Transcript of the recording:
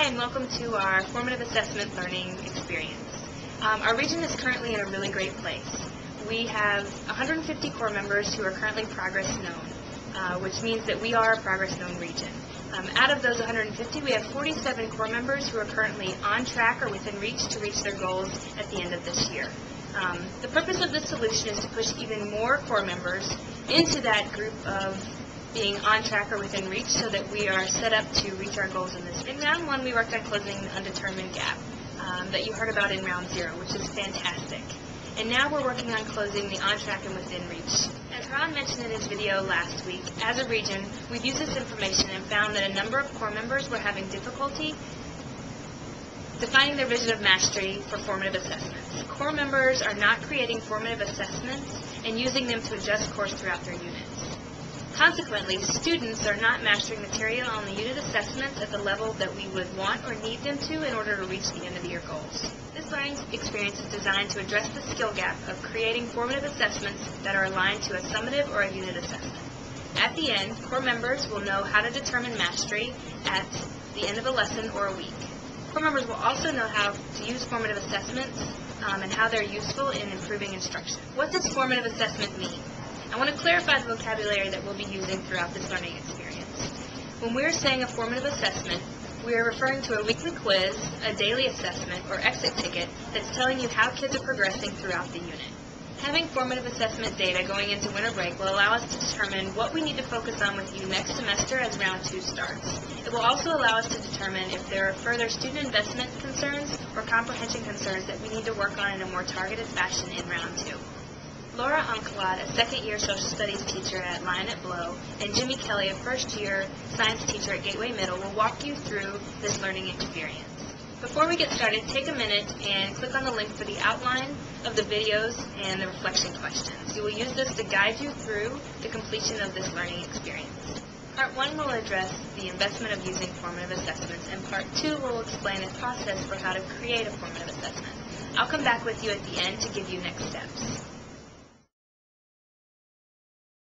and welcome to our formative assessment learning experience. Our region is currently in a really great place. We have 150 core members who are currently progress known, which means that we are a progress known region. Out of those 150, we have 47 core members who are currently on track or within reach to reach their goals at the end of this year. The purpose of this solution is to push even more core members into that group of being on track or within reach so that we are set up to reach our goals in this. In round one, we worked on closing the undetermined gap that you heard about in round zero, which is fantastic. And now we're working on closing the on track and within reach. As Ron mentioned in his video last week, as a region, we've used this information and found that a number of core members were having difficulty defining their vision of mastery for formative assessments. Core members are not creating formative assessments and using them to adjust course throughout their units. Consequently, students are not mastering material on the unit assessments at the level that we would want or need them to in order to reach the end of the year goals. This learning experience is designed to address the skill gap of creating formative assessments that are aligned to a summative or a unit assessment. At the end, core members will know how to determine mastery at the end of a lesson or a week. Core members will also know how to use formative assessments and how they're useful in improving instruction. What does formative assessment mean? I want to clarify the vocabulary that we'll be using throughout this learning experience. When we're saying a formative assessment, we are referring to a weekly quiz, a daily assessment, or exit ticket that's telling you how kids are progressing throughout the unit. Having formative assessment data going into winter break will allow us to determine what we need to focus on with you next semester as round 2 starts. It will also allow us to determine if there are further student investment concerns or comprehension concerns that we need to work on in a more targeted fashion in round 2. Laura Unkelad, a second-year social studies teacher at Lionett Blow, and Jimmy Kelly, a first-year science teacher at Gateway Middle, will walk you through this learning experience. Before we get started, take a minute and click on the link for the outline of the videos and the reflection questions. You will use this to guide you through the completion of this learning experience. Part 1 will address the investment of using formative assessments, and Part 2 will explain the process for how to create a formative assessment. I'll come back with you at the end to give you next steps.